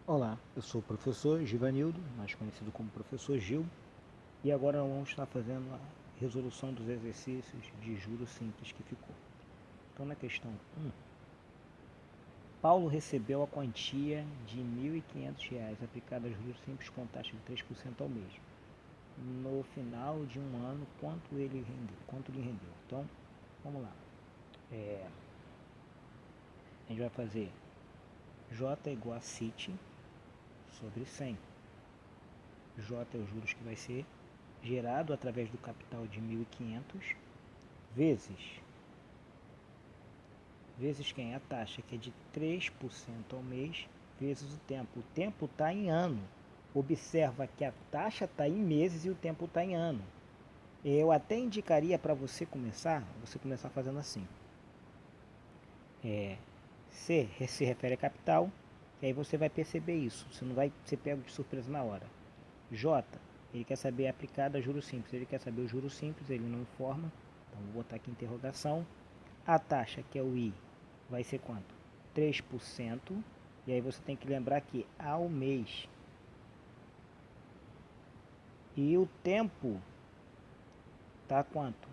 Olá, eu sou o professor Givanildo, mais conhecido como professor Gil, e agora vamos estar fazendo a resolução dos exercícios de juros simples que ficou. Então, na questão 1, Paulo recebeu a quantia de R$ 1.500 aplicada a juros simples com taxa de 3% ao mês. No final de um ano, quanto lhe rendeu? Então, vamos lá. A gente vai fazer J igual a CIT sobre 100. J é os juros que vai ser gerado através do capital de 1.500 vezes quem? A taxa, que é de 3% ao mês, vezes o tempo. O tempo está em ano. Observa que a taxa está em meses e o tempo está em ano. Eu até indicaria para você começar fazendo assim. C se refere a capital, e aí você vai perceber isso. Você não vai ser pego de surpresa na hora. J, ele quer saber aplicado a juros simples. Ele quer saber o juros simples, ele não informa. Então vou botar aqui interrogação. A taxa, que é o I, vai ser quanto? 3%. E aí você tem que lembrar que ao mês. E o tempo tá quanto?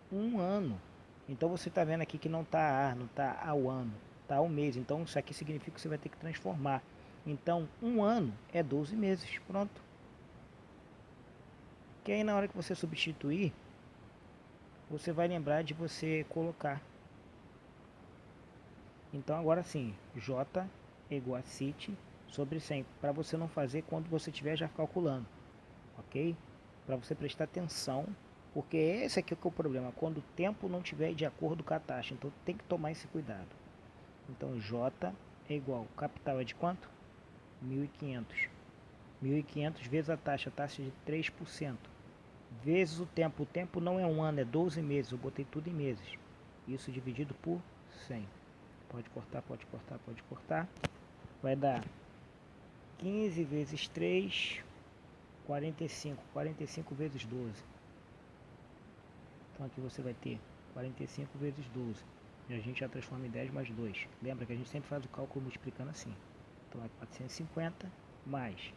Um ano. Então você está vendo aqui que não está a, não está ao ano, está ao mês. Então isso aqui significa que você vai ter que transformar. Então um ano é 12 meses. Pronto. Que aí na hora que você substituir, você vai lembrar de você colocar. Então agora sim, J é igual a CIT sobre 100, para você não fazer quando você estiver já calculando, ok? Para você prestar atenção, porque esse aqui é o problema, quando o tempo não estiver de acordo com a taxa, então tem que tomar esse cuidado. Então J é igual, capital é de quanto? 1.500. 1.500 vezes a taxa de 3%, vezes o tempo não é um ano, é 12 meses, eu botei tudo em meses. Isso dividido por 100. Pode cortar, pode cortar, pode cortar. Vai dar 15 vezes 3, 45. 45 vezes 12. Então aqui você vai ter 45 vezes 12. E a gente já transforma em 10 mais 2. Lembra que a gente sempre faz o cálculo multiplicando assim. Então é 450 mais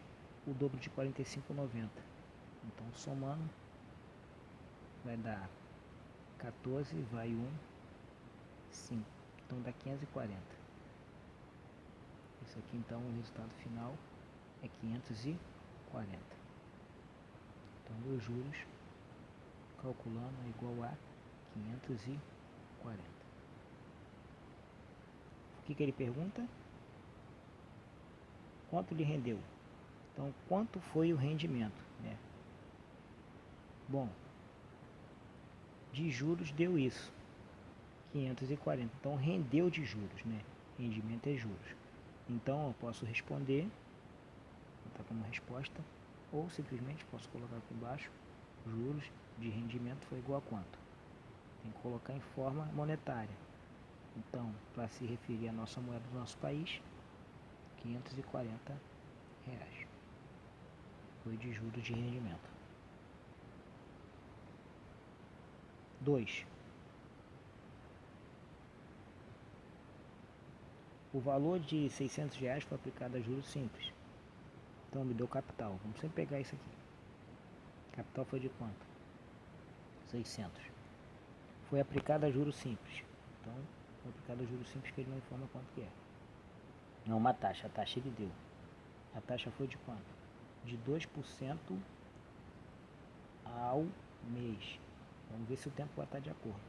o dobro de 45, 90. Então somando vai dar 14, vai 1, 5. Então dá 540. Isso aqui então o resultado final é 540. Então os juros calculando é igual a 540. O que ele pergunta? Quanto lhe rendeu? Então quanto foi o rendimento, né? Bom, de juros deu isso, 540. Então rendeu de juros, né? Rendimento é juros. Então eu posso responder, botar como resposta, ou simplesmente posso colocar aqui embaixo, juros de rendimento foi igual a quanto? Tem que colocar em forma monetária. Então, para se referir à nossa moeda do nosso país, 540 reais. Foi de juros de rendimento. 2. O valor de R$ 600 foi aplicado a juros simples. Então me deu capital. Vamos sempre pegar isso aqui. Capital foi de quanto? 600. Foi aplicado a juros simples. Então, foi aplicado a juros simples que ele não informa quanto que é. Não uma taxa, a taxa ele deu. A taxa foi de quanto? De 2% ao mês. Vamos ver se o tempo vai estar de acordo.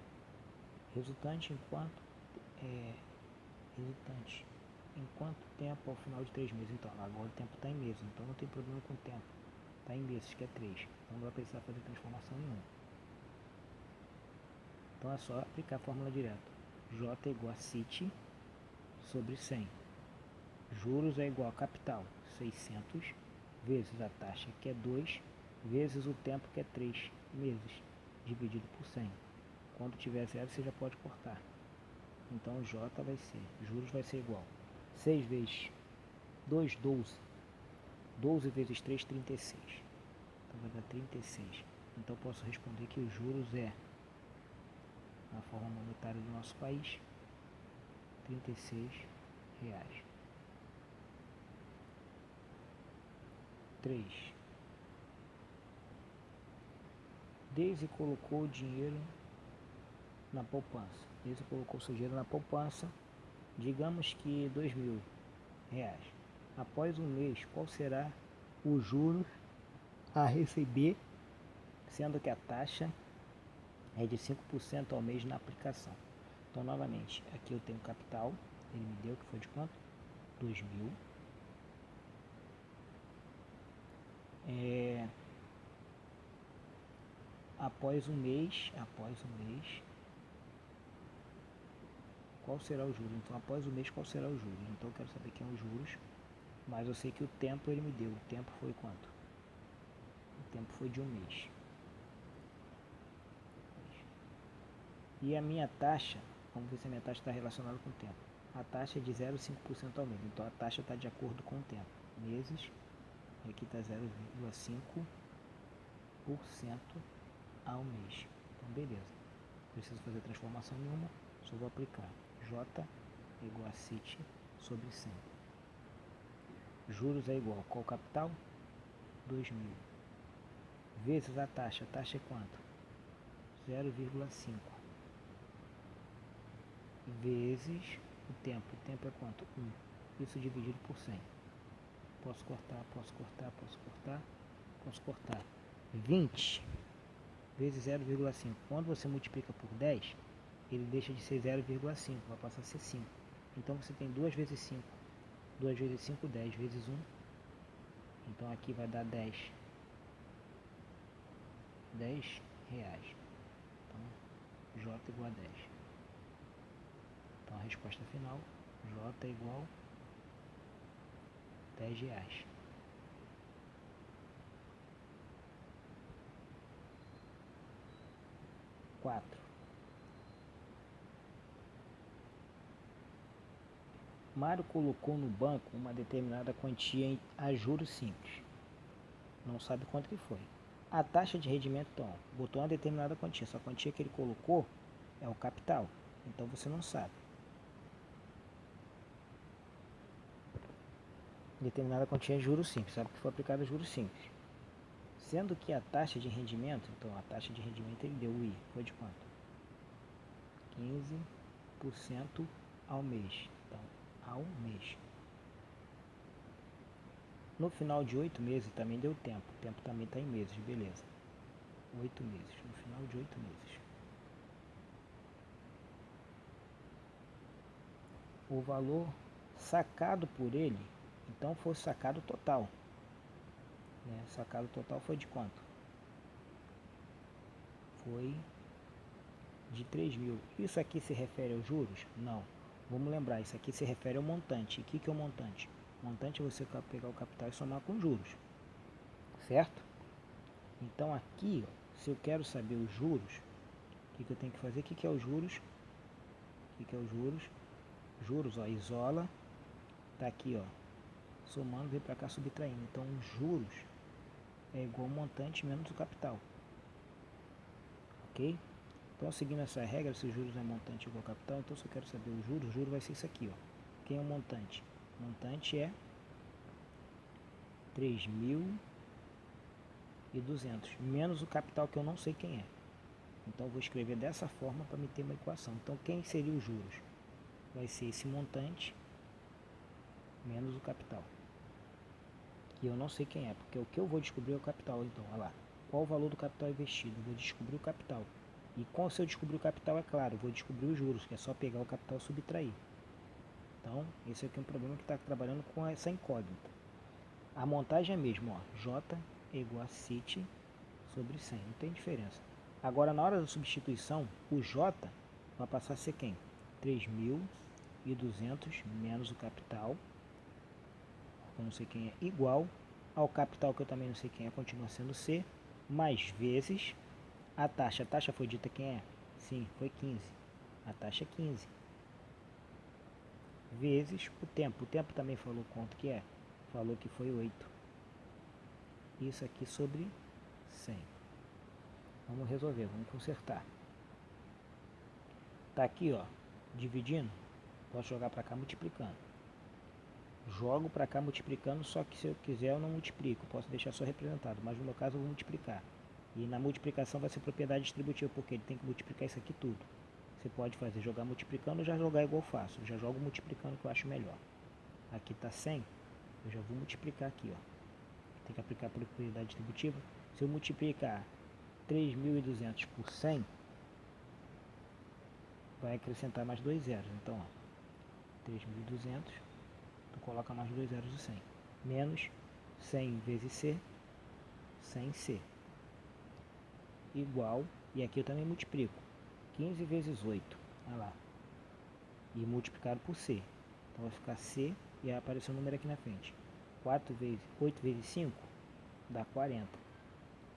Resultante em quanto tempo ao final de 3 meses? Então, agora o tempo está em meses, então não tem problema com o tempo. Está em meses, que é 3. Então não vai precisar fazer transformação nenhuma. Então é só aplicar a fórmula direta. J é igual a CIT sobre 100. Juros é igual a capital, 600, vezes a taxa, que é 2, vezes o tempo, que é 3 meses, dividido por 100. Quando tiver zero, você já pode cortar. Então J vai ser, juros vai ser igual 6 vezes 2, 12. 12 vezes 3, 36. Então vai dar 36. Então posso responder que os juros é, na forma monetária do nosso país, R$ 36. 3. Daisy colocou o dinheiro na poupança. Daisy colocou seu dinheiro na poupança, digamos que R$ 2.000. Após um mês, qual será o juros a receber, sendo que a taxa é de 5% ao mês na aplicação? Então, novamente, aqui eu tenho capital, ele me deu, que foi de quanto? 2.000. Após um mês, qual será o juros? Então, após o mês, qual será o juros? Então, eu quero saber quem é os juros, mas eu sei que o tempo ele me deu. O tempo foi quanto? O tempo foi de um mês. E a minha taxa, vamos ver se a minha taxa está relacionada com o tempo. A taxa é de 0,5% ao mês, então a taxa está de acordo com o tempo. Meses, aqui está 0,5% ao mês. Então, beleza. Preciso fazer transformação nenhuma, só vou aplicar J igual a CIT sobre 100. Juros é igual a qual capital? 2.000. Vezes a taxa é quanto? 0,5. Vezes o tempo é quanto? 1. Isso dividido por 100. Posso cortar. 20 vezes 0,5. Quando você multiplica por 10, ele deixa de ser 0,5, vai passar a ser 5. Então você tem 2 vezes 5. 2 vezes 5, 10 vezes 1. Então aqui vai dar 10 reais. Então J igual a 10. Então a resposta final, J é igual a 10 reais. Mário colocou no banco uma determinada quantia a juros simples. Não sabe quanto que foi. A taxa de rendimento, então, botou uma determinada quantia. Essa quantia que ele colocou é o capital. Então você não sabe. Determinada quantia é juros simples. Sabe que foi aplicado a juros simples. Sendo que a taxa de rendimento, então a taxa de rendimento ele deu o I. Foi de quanto? 15% ao mês. Então, ao mês. No final de 8 meses também deu tempo. O tempo também está em meses, beleza. 8 meses. No final de 8 meses. O valor sacado por ele, então foi sacado total. Né? Sacado total foi de quanto? Foi de 3.000. Isso aqui se refere aos juros? Não. Vamos lembrar, isso aqui se refere ao montante. E o que é o montante? O montante é você pegar o capital e somar com juros. Certo? Então aqui, ó, se eu quero saber os juros, o que eu tenho que fazer? O que é os juros? O que é os juros? Juros, ó, isola. Tá aqui, ó. Somando, vem para cá subtraindo. Então, os juros é igual ao montante menos o capital. Ok? Então, seguindo essa regra, se os juros é montante igual ao capital, então se eu quero saber o juro vai ser isso aqui, ó. Quem é o montante? O montante é 3.200 menos o capital que eu não sei quem é. Então, eu vou escrever dessa forma para me ter uma equação. Então, quem seria os juros? Vai ser esse montante menos o capital. Que eu não sei quem é, porque o que eu vou descobrir é o capital. Então, olha lá. Qual o valor do capital investido? Eu vou descobrir o capital. E se eu descobrir o capital, é claro, eu vou descobrir os juros, que é só pegar o capital e subtrair. Então, esse aqui é um problema que está trabalhando com essa incógnita. A montagem é a mesma, ó. J é igual a CIT sobre 100, não tem diferença. Agora, na hora da substituição, o J vai passar a ser quem? 3.200 menos o capital, eu não sei quem é, igual ao capital que eu também não sei quem é, continua sendo C, mais vezes a taxa. A taxa foi dita quem é? Sim, foi 15. A taxa é 15. Vezes o tempo. O tempo também falou quanto que é? Falou que foi 8. Isso aqui sobre 100. Vamos resolver, vamos consertar. Tá aqui, ó, dividindo. Posso jogar para cá multiplicando. jogo para cá multiplicando, só que se eu quiser eu não multiplico, posso deixar só representado, mas no meu caso eu vou multiplicar. E na multiplicação vai ser propriedade distributiva, porque ele tem que multiplicar isso aqui tudo. Você pode fazer jogar multiplicando ou já jogar igual eu faço. Eu já jogo multiplicando que eu acho melhor. Aqui está 100, eu já vou multiplicar aqui, ó. Tem que aplicar a propriedade distributiva. Se eu multiplicar 3.200 por 100, vai acrescentar mais dois zeros. Então, ó, 3.200, tu coloca mais dois zeros de 100. Menos 100 vezes C, 100C. Igual, e aqui eu também multiplico. 15 vezes 8, olha lá. E multiplicado por C. Então vai ficar C e vai aparecer o número aqui na frente. 8 vezes 5 dá 40.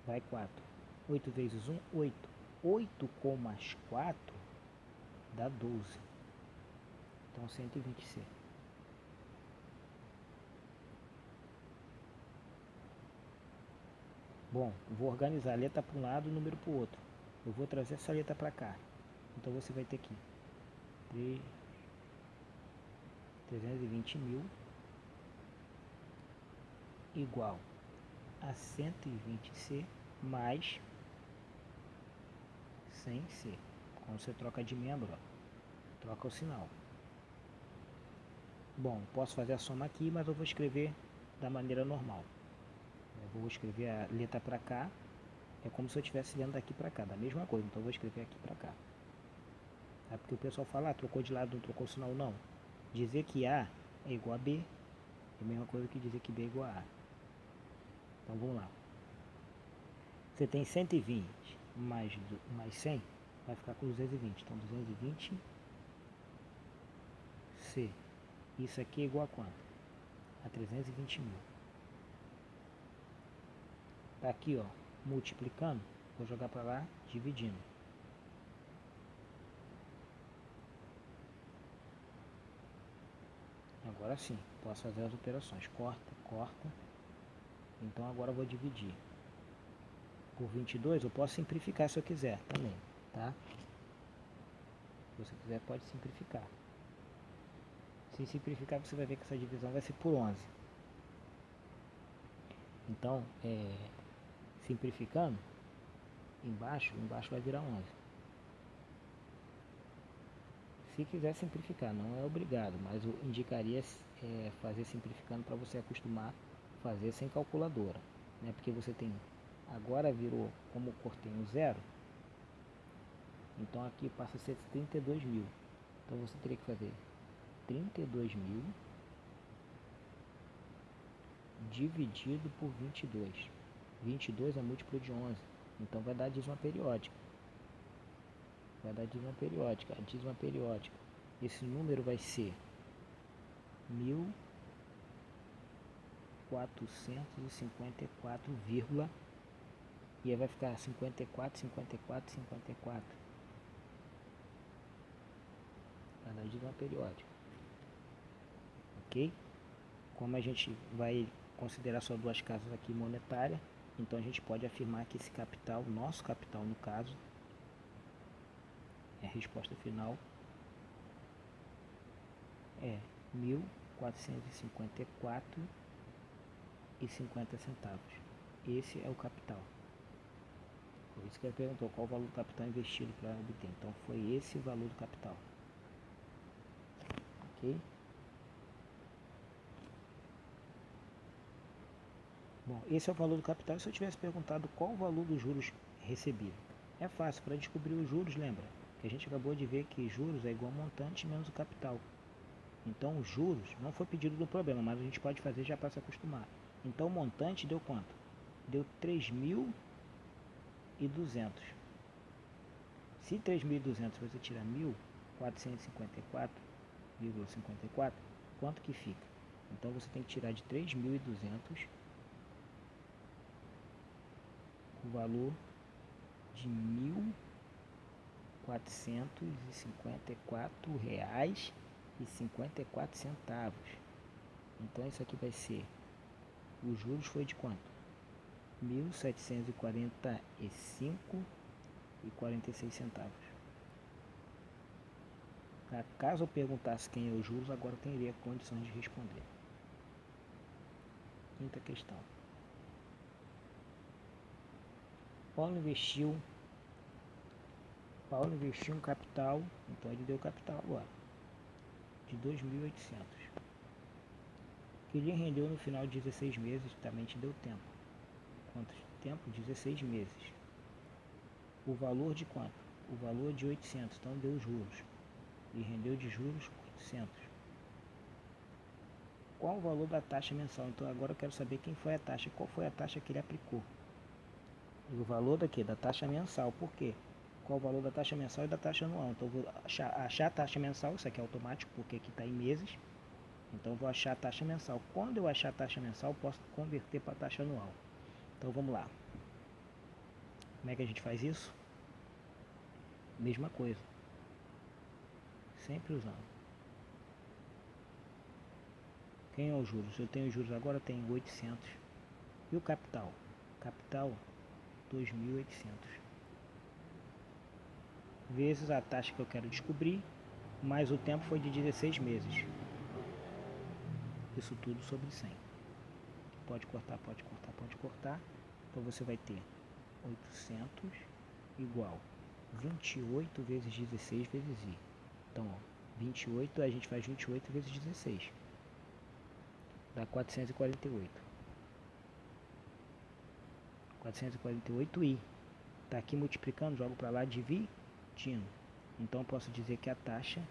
Vai 4. 8 vezes 1, 8. 8 com mais 4 dá 12. Então 120C. Bom, vou organizar a letra para um lado e o número para o outro. Eu vou trazer essa letra para cá. Então você vai ter aqui 320 mil igual a 120C mais 100C. Quando você troca de membro, ó, troca o sinal. Bom, posso fazer a soma aqui, mas eu vou escrever da maneira normal. Eu vou escrever a letra para cá, é como se eu estivesse lendo daqui para cá, da mesma coisa, então eu vou escrever aqui para cá. É porque o pessoal fala, ah, trocou de lado, não trocou o sinal, não. Dizer que A é igual a B é a mesma coisa que dizer que B é igual a A. Então vamos lá. Você tem 120 mais 100, vai ficar com 220. Então 220 C. Isso aqui é igual a quanto? A 320 mil. Tá aqui, ó, multiplicando. Vou jogar para lá, dividindo. Agora sim, posso fazer as operações. Corta, corta. Então agora eu vou dividir. Por 22 eu posso simplificar se eu quiser também, tá? Se você quiser pode simplificar. Se simplificar você vai ver que essa divisão vai ser por 11. Então, simplificando, embaixo vai virar 11. Se quiser simplificar, não é obrigado, mas eu indicaria fazer simplificando para você acostumar a fazer sem calculadora, né? Porque você tem, agora virou, como eu cortei um zero, então aqui passa a ser 32 mil. Então você teria que fazer 32 mil dividido por 22. 22 é múltiplo de 11, então vai dar dízima periódica. Vai dar dízima periódica. A dízima periódica, esse número vai ser 1454, e aí vai ficar 54, 54, 54. Vai dar dízima periódica. Ok? Como a gente vai considerar só duas casas aqui monetárias, então a gente pode afirmar que esse capital, nosso capital no caso, a resposta final é 1.454,50. Esse é o capital. Por isso que ele perguntou qual o valor do capital investido para obter. Então foi esse o valor do capital. Ok? Bom, esse é o valor do capital. E se eu tivesse perguntado qual o valor dos juros recebido? É fácil, para descobrir os juros, lembra? Que a gente acabou de ver que juros é igual a montante menos o capital. Então os juros não foi pedido do problema, mas a gente pode fazer já para se acostumar. Então o montante deu quanto? Deu 3.200. Se 3.200 você tirar 1.454,54, quanto que fica? Então você tem que tirar de 3.200 o valor de R$ 1.454,54. Então isso aqui vai ser, os juros foi de quanto? 1.745,46. Caso eu perguntasse quem é os juros, agora eu teria condições de responder. Quinta questão. Paulo investiu um capital, então ele deu capital agora, de 2.800, que lhe rendeu no final de 16 meses, também te deu tempo. Quanto tempo? 16 meses. O valor de quanto? O valor de 800, então deu juros. Lhe rendeu de juros 800. Qual o valor da taxa mensal? Então agora eu quero saber quem foi a taxa, qual foi a taxa que ele aplicou. E o valor daqui, da taxa mensal, por quê? Qual o valor da taxa mensal e da taxa anual? Então eu vou achar a taxa mensal, isso aqui é automático porque aqui está em meses. Então eu vou achar a taxa mensal. Quando eu achar a taxa mensal, eu posso converter para a taxa anual. Então vamos lá. Como é que a gente faz isso? Mesma coisa. Sempre usando. Quem é os juros? Eu tenho juros agora, eu tenho 800. E o capital? Capital, 2.800. Vezes a taxa que eu quero descobrir, mais o tempo foi de 16 meses. Isso tudo sobre 100. Pode cortar, pode cortar, pode cortar. Então você vai ter 800 igual 28 vezes 16 vezes I. Então, ó, 28, a gente faz 28 vezes 16. Dá 448. 448i. Está aqui multiplicando, jogo para lá, dividindo. Então eu posso dizer que a taxa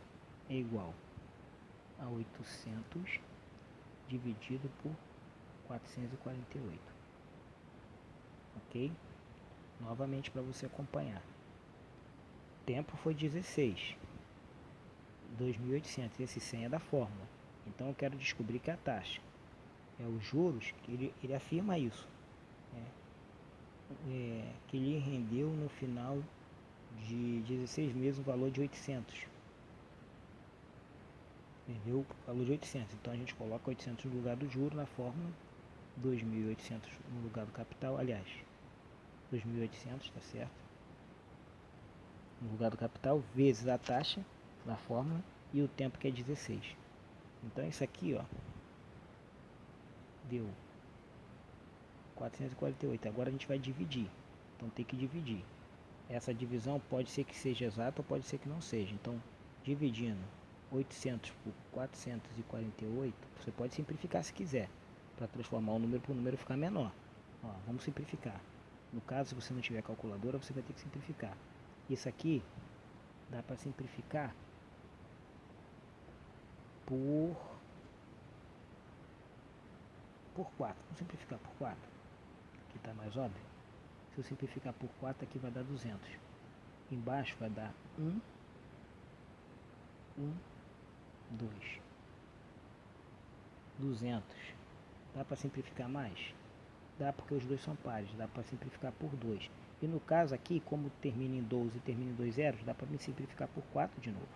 é igual a 800 dividido por 448. Ok? Novamente para você acompanhar. Tempo foi 16. 2.800. Esse 100 é da fórmula. Então eu quero descobrir que a taxa é os juros, que ele afirma isso. Que lhe rendeu no final de 16 meses o valor de 800. Rendeu o valor de 800. Então a gente coloca 800 no lugar do juro na fórmula, 2.800 no lugar do capital, aliás, 2.800, tá certo? No lugar do capital, vezes a taxa na fórmula e o tempo que é 16. Então isso aqui, ó, deu 448. Agora a gente vai dividir. Então tem que dividir. Essa divisão pode ser que seja exata ou pode ser que não seja. Então, dividindo 800 por 448, você pode simplificar se quiser, para transformar o número para o número ficar menor. Ó, vamos simplificar. No caso, se você não tiver calculadora, você vai ter que simplificar. Isso aqui dá para simplificar por 4. Vamos simplificar por 4. Aqui está mais óbvio. Se eu simplificar por 4, aqui vai dar 200. Embaixo vai dar 1, 2. 200. Dá para simplificar mais? Dá, porque os dois são pares. Dá para simplificar por 2. E no caso aqui, como termina em 12 e termina em 2 zeros, dá para me simplificar por 4 de novo.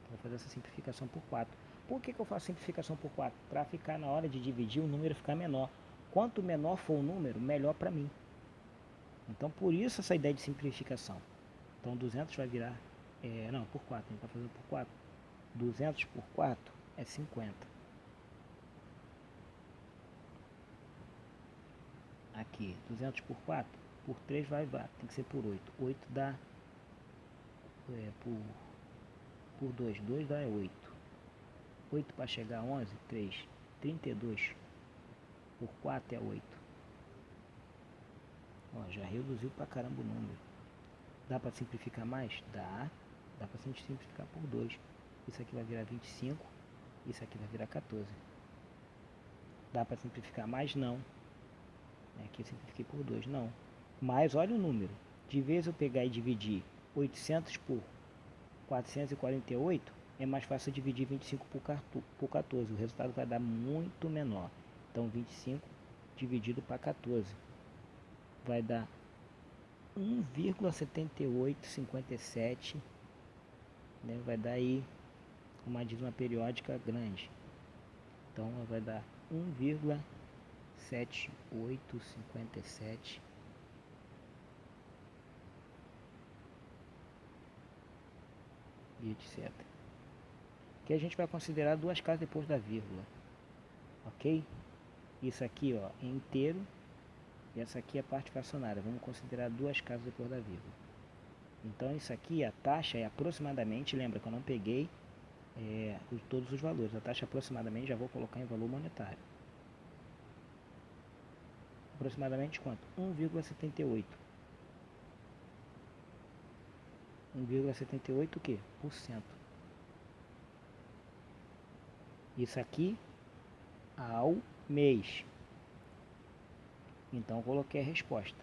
Vou fazer essa simplificação por 4. Por que eu faço simplificação por 4? Para ficar na hora de dividir o número ficar menor. Quanto menor for o número, melhor para mim. Então por isso essa ideia de simplificação. Então 200 vai virar, não, por 4, a gente está fazendo por 4. 200 por 4 é 50. Aqui, 200 por 4, por 3 vai, tem que ser por 8. 8 dá, por 2, 2 dá 8. 8 para chegar a 11, 3. 32 por 4 é 8. Ó, já reduziu pra caramba o número. Dá para simplificar mais? Dá para simplificar por 2. Isso aqui vai virar 25. Isso aqui vai virar 14. Dá para simplificar mais? Não. Aqui eu simplifiquei por 2, não. Mas olha o número. De vez eu pegar e dividir 800 por 448, é mais fácil dividir 25 por 14. O resultado vai dar muito menor. Então 25 dividido para 14 vai dar 1,7857, né? Vai dar aí uma dízima periódica grande. Então vai dar 1,7857 e etc. Que a gente vai considerar duas casas depois da vírgula, ok? Isso aqui, ó, é inteiro. E essa aqui é a parte fracionária. Vamos considerar duas casas depois da vírgula. Então isso aqui, a taxa é aproximadamente, lembra que eu não peguei todos os valores. A taxa aproximadamente já vou colocar em valor monetário. Aproximadamente quanto? 1,78. 1,78 o quê? Por cento. Isso aqui ao mês. Então coloquei a resposta,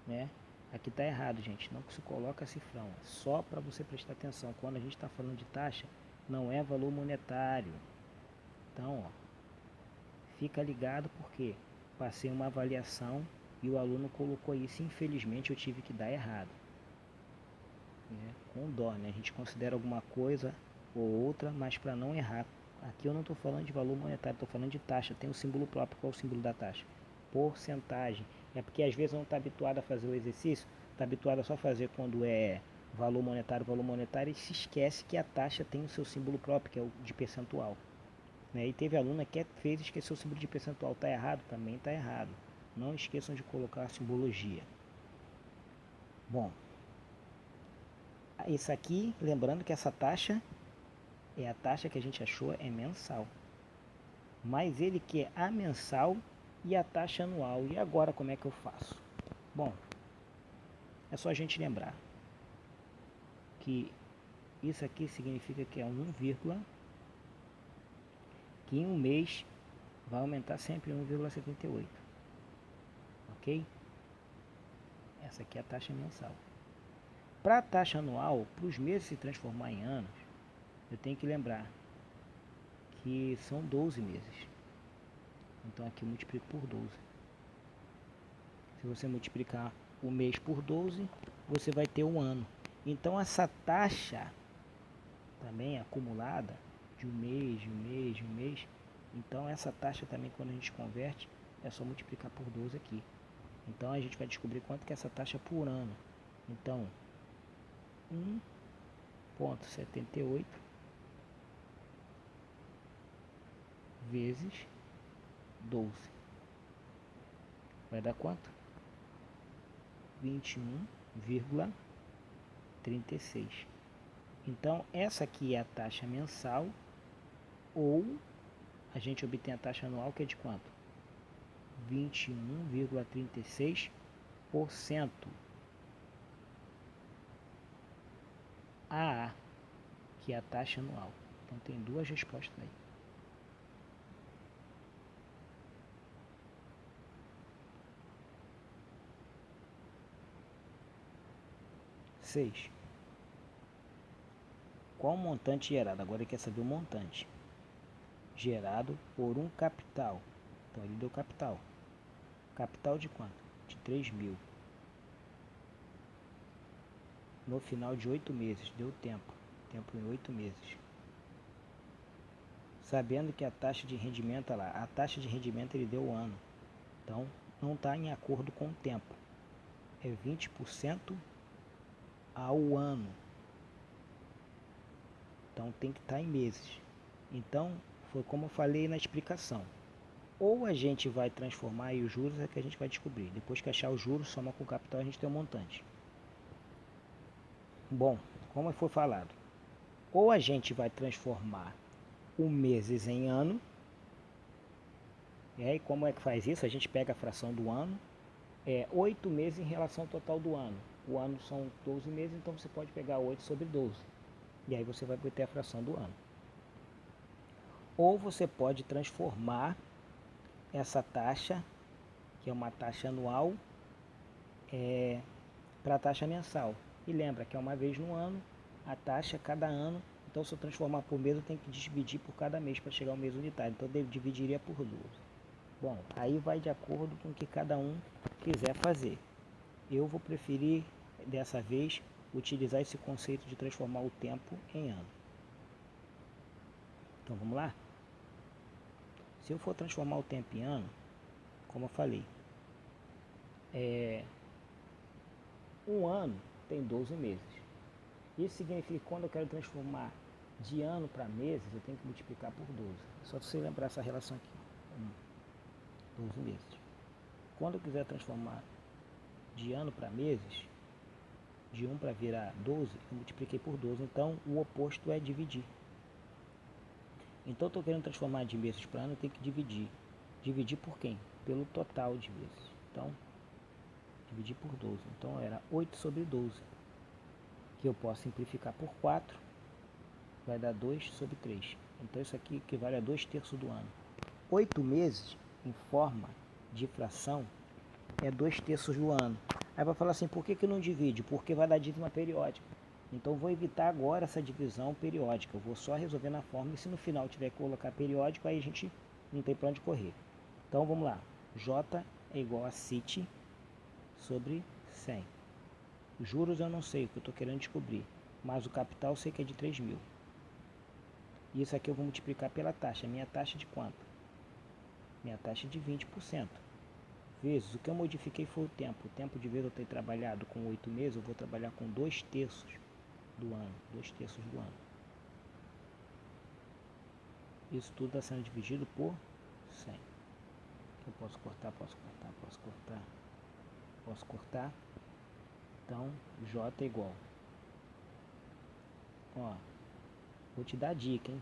né? Aqui está errado, gente. Não se coloca cifrão. Só para você prestar atenção. Quando a gente está falando de taxa, não é valor monetário. Então, ó, fica ligado porque passei uma avaliação e o aluno colocou isso. Infelizmente, eu tive que dar errado. Né? Com dó, né? A gente considera alguma coisa ou outra, mas para não errar. Aqui eu não estou falando de valor monetário, estou falando de taxa. Tem um símbolo próprio. Qual é o símbolo da taxa? Porcentagem. É porque às vezes não está habituado a fazer o exercício, está habituado a só fazer quando é valor monetário, e se esquece que a taxa tem o seu símbolo próprio, que é o de percentual. Né? E teve aluna que fez e esqueceu o símbolo de percentual. Está errado? Também está errado. Não esqueçam de colocar a simbologia. Bom, isso aqui, lembrando que essa taxa é a taxa que a gente achou é mensal. Mas ele quer a mensal e a taxa anual. E agora como é que eu faço? Bom, é só a gente lembrar que isso aqui significa que é 1, que em um mês vai aumentar sempre 1,78. Ok? Essa aqui é a taxa mensal. Para a taxa anual, para os meses se transformar em anos, eu tenho que lembrar que são 12 meses. Então aqui eu multiplico por 12. Se você multiplicar o mês por 12, você vai ter um ano. Então essa taxa também acumulada de um mês. Então essa taxa também, quando a gente converte, é só multiplicar por 12 aqui. Então a gente vai descobrir quanto que é essa taxa por ano. Então 1,78 vezes 12 vai dar quanto? 21,36. Então essa aqui é a taxa mensal, ou a gente obtém a taxa anual, que é de quanto? 21,36%. AA, que é a taxa anual. Então tem duas respostas aí. 6. Qual o montante gerado? Agora ele quer saber o montante. Gerado por um capital. Então ele deu capital. Capital de quanto? De 3.000. No final de 8 meses. Deu tempo. Tempo em 8 meses. Sabendo que a taxa de rendimento, olha lá, a taxa de rendimento ele deu ano. Então não está em acordo com o tempo. É 20% ao ano. Então tem que estar em meses. Então foi como eu falei na explicação. Ou a gente vai transformar aí os juros, é que a gente vai descobrir. Depois que achar os juros, soma com o capital, a gente tem um montante. Bom, como foi falado, ou a gente vai transformar o meses em ano. E aí como é que faz isso? A gente pega a fração do ano, 8 meses em relação ao total do ano. O ano são 12 meses, então você pode pegar 8 sobre 12. E aí você vai obter a fração do ano. Ou você pode transformar essa taxa, que é uma taxa anual, para a taxa mensal. E lembra que é uma vez no ano, a taxa cada ano. Então se eu transformar por mês, eu tenho que dividir por cada mês para chegar ao mês unitário. Então eu dividiria por 12. Bom, aí vai de acordo com o que cada um quiser fazer. Eu vou preferir, dessa vez, utilizar esse conceito de transformar o tempo em ano. Então vamos lá? Se eu for transformar o tempo em ano, como eu falei, um ano tem 12 meses. Isso significa que quando eu quero transformar de ano para meses, eu tenho que multiplicar por 12. Só você lembrar essa relação aqui. 12 meses. Quando eu quiser transformar de ano para meses, de 1 para virar 12, eu multipliquei por 12. Então, o oposto é dividir. Então, eu estou querendo transformar de meses para ano, eu tenho que dividir. Dividir por quem? Pelo total de meses. Então, dividir por 12. Então, era 8 sobre 12. Que eu posso simplificar por 4. Vai dar 2 sobre 3. Então, isso aqui equivale a 2/3 do ano. 8 meses, em forma de fração, é 2/3 do ano. Aí vai falar assim, por que não divide? Porque vai dar dízima periódica. Então, vou evitar agora essa divisão periódica. Eu vou só resolver na fórmula. E se no final tiver que colocar periódico, aí a gente não tem para onde correr. Então, vamos lá. J é igual a CIT sobre 100. Juros eu não sei, o que eu estou querendo descobrir. Mas o capital eu sei que é de 3.000. E isso aqui eu vou multiplicar pela taxa. Minha taxa de quanto? Minha taxa de 20%. Vezes, o que eu modifiquei foi o tempo. O tempo de vez eu ter trabalhado com 8 meses, eu vou trabalhar com 2/3 do ano. 2/3 do ano. Isso tudo está sendo dividido por 100. Eu posso cortar, posso cortar, posso cortar, posso cortar. Então, J é igual. Ó, vou te dar a dica, hein?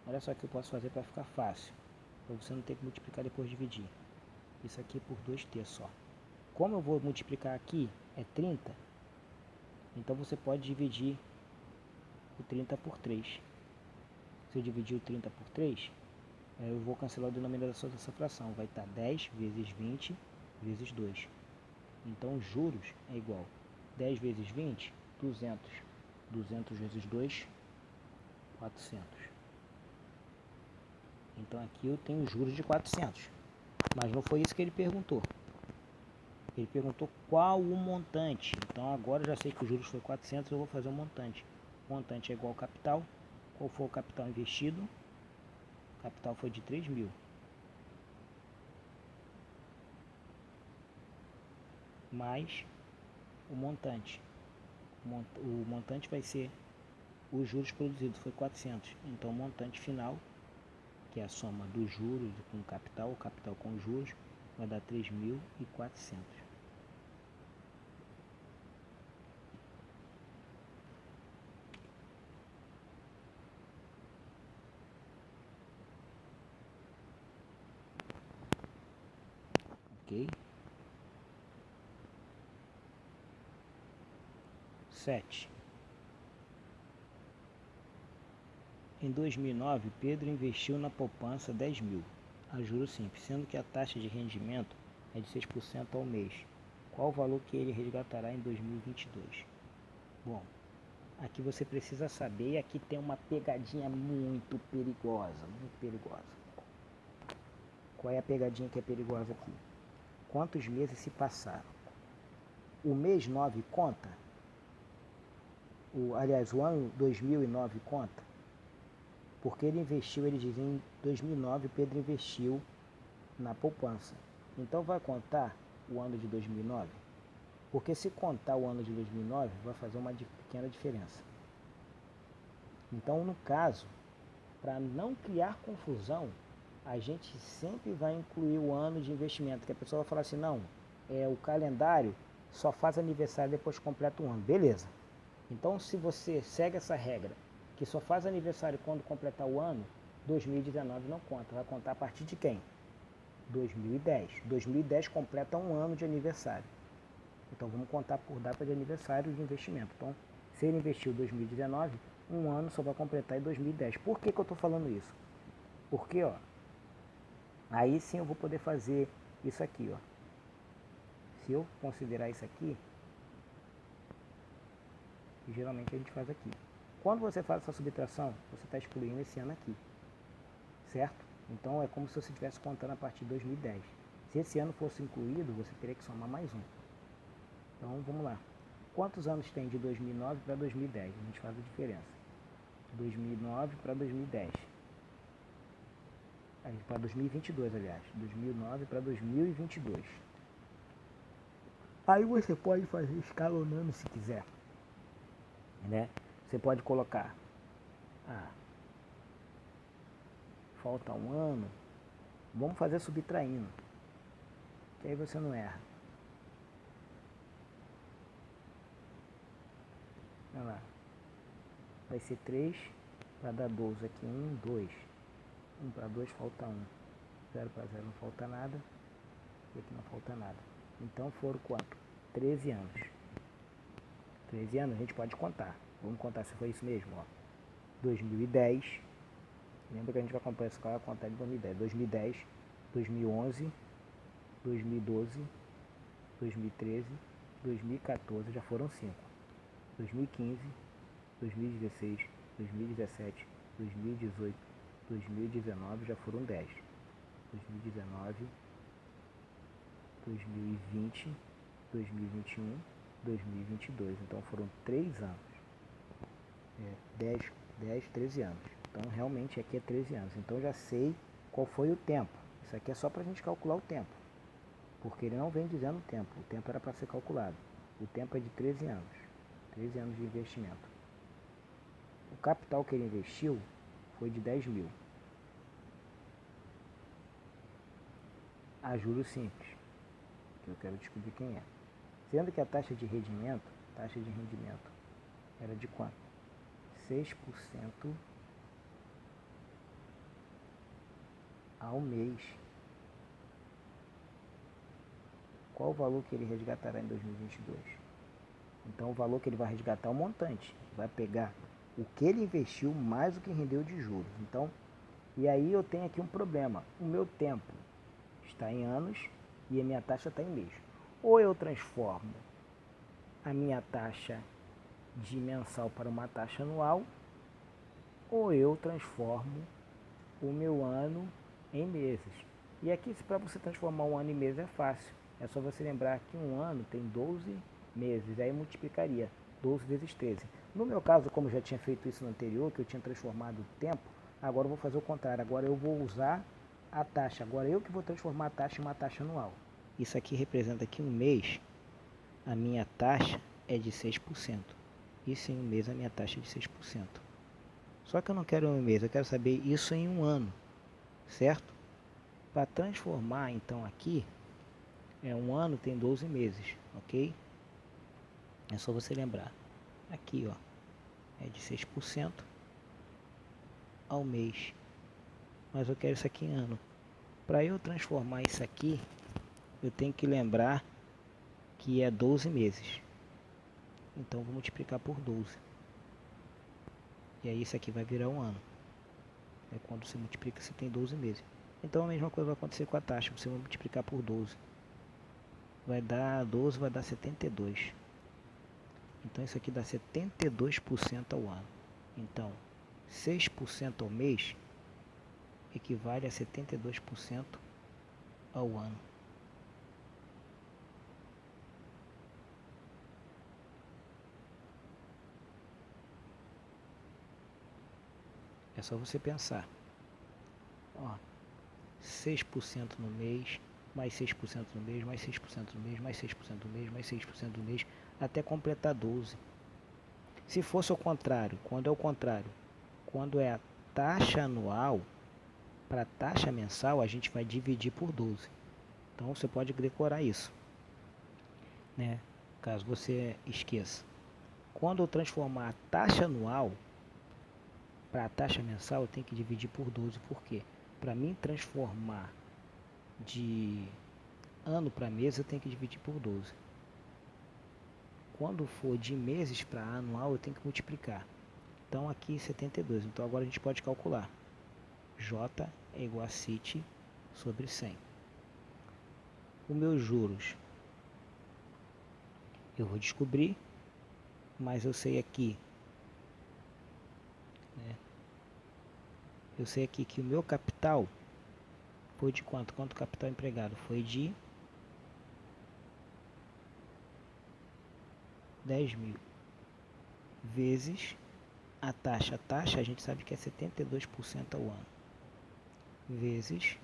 Olha só o que eu posso fazer para ficar fácil. Para você não ter que multiplicar depois de dividir. Isso aqui por 2/3 só. Como eu vou multiplicar aqui é 30, então você pode dividir o 30 por 3. Se eu dividir o 30 por 3, eu vou cancelar o denominador dessa fração. Vai estar 10 vezes 20 vezes 2. Então, juros é igual 10 vezes 20, 200. 200 vezes 2, 400. Então, aqui eu tenho juros de 400. Mas não foi isso que ele perguntou. Ele perguntou qual o montante. Então, agora eu já sei que os juros foi 400, eu vou fazer o montante. O montante é igual ao capital. Qual foi o capital investido? O capital foi de 3.000. Mais o montante. O montante vai ser os juros produzidos, foi 400. Então, o montante final, que é a soma dos juros com o capital com juros, vai dar 3.400. Ok? 7. Em 2009, Pedro investiu na poupança 10.000 a juros simples, sendo que a taxa de rendimento é de 6% ao mês. Qual o valor que ele resgatará em 2022? Bom, aqui você precisa saber, e aqui tem uma pegadinha muito perigosa, muito perigosa. Qual é a pegadinha que é perigosa aqui? Quantos meses se passaram? O mês 9 conta? Aliás, o ano 2009 conta? Porque ele investiu, ele diz, em 2009 Pedro investiu na poupança. Então vai contar o ano de 2009? Porque se contar o ano de 2009, vai fazer uma pequena diferença. Então, no caso, para não criar confusão, a gente sempre vai incluir o ano de investimento. Que a pessoa vai falar assim, não, o calendário só faz aniversário depois que completa um ano. Beleza. Então, se você segue essa regra, que só faz aniversário quando completar o ano, 2019 não conta. Vai contar a partir de quem? 2010. 2010 completa um ano de aniversário. Então, vamos contar por data de aniversário de investimento. Então, se ele investiu em 2019, um ano só vai completar em 2010. Por que eu estou falando isso? Porque, ó, aí sim eu vou poder fazer isso aqui, ó. Se eu considerar isso aqui, que geralmente a gente faz aqui. Quando você faz essa subtração, você está excluindo esse ano aqui, certo? Então é como se você estivesse contando a partir de 2010. Se esse ano fosse incluído, você teria que somar mais um. Então vamos lá. Quantos anos tem de 2009 para 2010? A gente faz a diferença. 2009 para 2010. Para 2022, aliás. 2009 para 2022. Aí você pode fazer escalonando se quiser, né? Você pode colocar, falta um ano, Vamos fazer subtraindo, que aí você não erra. Olha lá. Vai ser 3 para dar 12 aqui. 1, 2. 1 para 2 falta 1. 0 para 0 não falta nada. E aqui não falta nada. Então foram quanto? 13 anos. 13 anos a gente pode contar. Vamos contar se foi isso mesmo, ó. 2010. Lembra que a gente vai comprar esse carro, contar de 2010. 2010, 2011, 2012, 2013, 2014, já foram 5. 2015, 2016, 2017, 2018, 2019, já foram 10. 2019, 2020, 2021, 2022. Então foram 3 anos. 10, 13 anos. Então realmente aqui é 13 anos. Então já sei qual foi o tempo. Isso aqui é só para a gente calcular o tempo. Porque ele não vem dizendo o tempo. O tempo era para ser calculado. O tempo é de 13 anos. 13 anos de investimento. O capital que ele investiu foi de 10 mil. A juros simples. Que eu quero descobrir quem é. Sendo que a taxa de rendimento era de quanto? 6% ao mês. Qual o valor que ele resgatará em 2022? Então o valor que ele vai resgatar é o montante. Vai pegar o que ele investiu mais o que rendeu de juros. Então, e aí eu tenho aqui um problema. O meu tempo está em anos e a minha taxa está em mês. Ou eu transformo a minha taxa de mensal para uma taxa anual, ou eu transformo o meu ano em meses. E aqui, para você transformar um ano em meses é fácil. É só você lembrar que um ano tem 12 meses, aí multiplicaria 12 vezes 13. No meu caso, como eu já tinha feito isso no anterior, que eu tinha transformado o tempo, agora eu vou fazer o contrário. Agora eu vou usar a taxa. Agora eu que vou transformar a taxa em uma taxa anual. Isso aqui representa que um mês, a minha taxa é de 6%. Isso em um mês a minha taxa é de 6%. Só que eu não quero em um mês, eu quero saber isso em um ano, certo? Para transformar então aqui, um ano tem 12 meses, ok? É só você lembrar. Aqui ó, é de 6% ao mês. Mas eu quero isso aqui em ano. Para eu transformar isso aqui, eu tenho que lembrar que é 12 meses. Então vou multiplicar por 12. E aí isso aqui vai virar um ano. É quando você multiplica, você tem 12 meses. Então a mesma coisa vai acontecer com a taxa. Você vai multiplicar por 12. Vai dar 12, vai dar 72. Então isso aqui dá 72% ao ano. Então 6% ao mês equivale a 72% ao ano. É só você pensar. Ó, 6% no mês, mais 6% no mês, mais 6% no mês, mais 6% no mês, mais 6% no mês, até completar 12. Se fosse ao contrário, quando é o contrário, quando é a taxa anual, para a taxa mensal a gente vai dividir por 12. Então você pode decorar isso, né? Caso você esqueça. Quando eu transformar a taxa anual para a taxa mensal, eu tenho que dividir por 12. Por quê? Para mim transformar de ano para mês, eu tenho que dividir por 12. Quando for de meses para anual, eu tenho que multiplicar. Então aqui 72. Então agora a gente pode calcular. J é igual a CIT sobre 100. Os meus juros eu vou descobrir, mas eu sei aqui, né? Eu sei aqui que o meu capital foi de quanto? Quanto capital empregado? Foi de 10 mil vezes a taxa. A taxa a gente sabe que é 72% ao ano. Vezes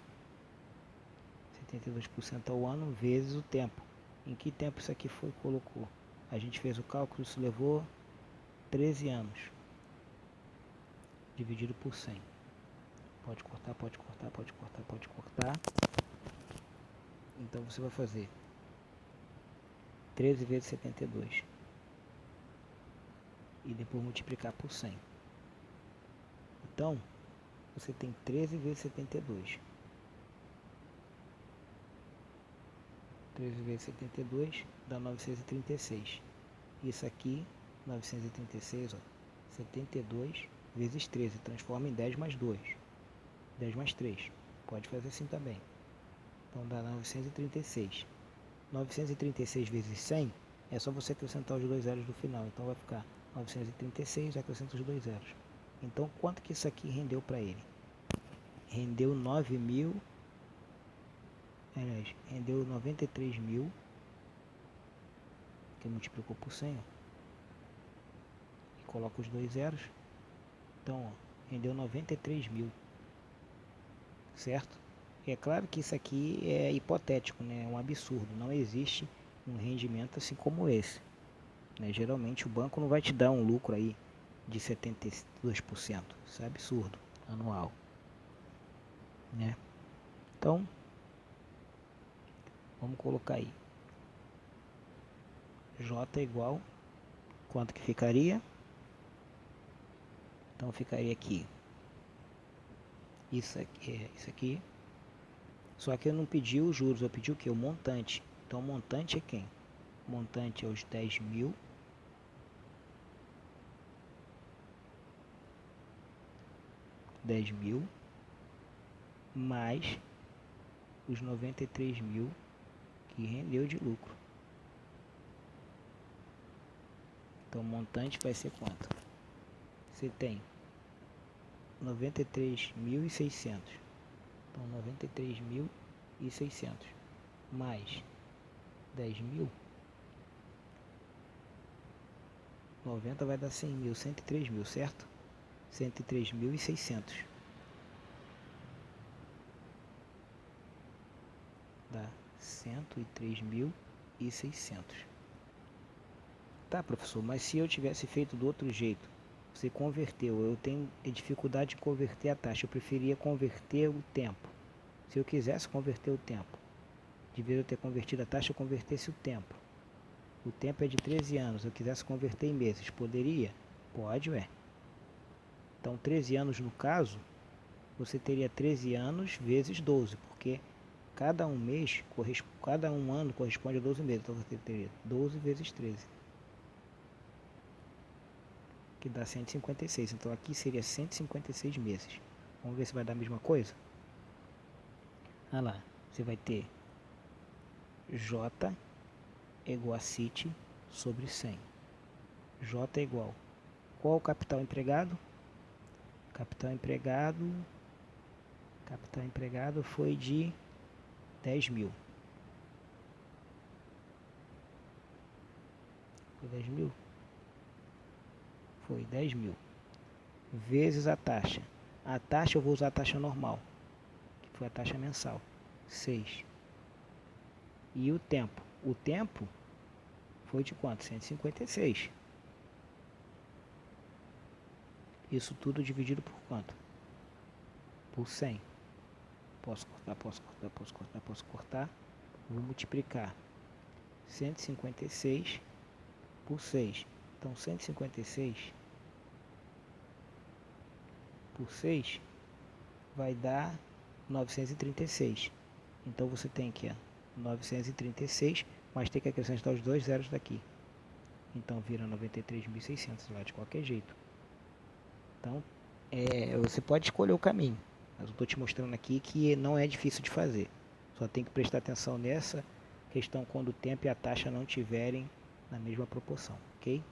72% ao ano vezes o tempo. Em que tempo isso aqui foi colocou? A gente fez o cálculo, isso levou 13 anos. Dividido por 100. Pode cortar, pode cortar, pode cortar, pode cortar. Então você vai fazer 13 vezes 72 e depois multiplicar por 100. Então, você tem 13 vezes 72. 13 vezes 72 dá 936. Isso aqui, 936, ó, 72 vezes 13. Transforma em 10 mais 2. 10 mais 3. Pode fazer assim também. Então dá 936. 936 vezes 100 é só você acrescentar os dois zeros do final. Então vai ficar 936, acrescenta os dois zeros. Então quanto que isso aqui rendeu para ele? Rendeu 9.000. Aliás, rendeu 93.000, que multiplicou por 100, ó, e coloca os dois zeros. Então, ó, rendeu 93.000, certo? É claro que isso aqui é hipotético, né? É um absurdo. Não existe um rendimento assim como esse, né? Geralmente o banco não vai te dar um lucro aí de 72%. Isso é absurdo, anual, né? Então, vamos colocar aí. J igual, quanto que ficaria? Então ficaria aqui. Isso aqui. Só que eu não pedi os juros, eu pedi o que? O montante. Então o montante é quem? O montante é os 10.000. 10.000 mais os 93.000 que rendeu de lucro. Então o montante vai ser quanto? Você tem 93.600. Então 93.600 mais 10.000, 90 vai dar 100.000, 103.000, certo? 103.600. Dá 103.600. Tá, professor, mas se eu tivesse feito do outro jeito, você converteu, eu tenho dificuldade em converter a taxa, eu preferia converter o tempo. Se eu quisesse converter o tempo, de vez eu ter convertido a taxa, eu convertesse o tempo. O tempo é de 13 anos, eu quisesse converter em meses, poderia? Pode, ué. Então 13 anos no caso, você teria 13 anos vezes 12, porque cada um ano corresponde a 12 meses, então você teria 12 vezes 13. Que dá 156, então aqui seria 156 meses. Vamos ver se vai dar a mesma coisa? Olha lá, você vai ter J igual a CIT sobre 100. J é igual. Qual o capital empregado? Capital empregado foi de 10.000. Foi 10.000? Foi 10.000. Vezes a taxa. A taxa eu vou usar a taxa normal, que foi a taxa mensal. 6. E o tempo? O tempo foi de quanto? 156. Isso tudo dividido por quanto? Por 100. Posso cortar, posso cortar, posso cortar, posso cortar. Vou multiplicar 156 por 6. Então 156 por 6 vai dar 936. Então você tem aqui 936, mas tem que acrescentar os dois zeros daqui. Então vira 93.600 lá de qualquer jeito. Então você pode escolher o caminho, mas eu estou te mostrando aqui que não é difícil de fazer. Só tem que prestar atenção nessa questão quando o tempo e a taxa não tiverem na mesma proporção, ok?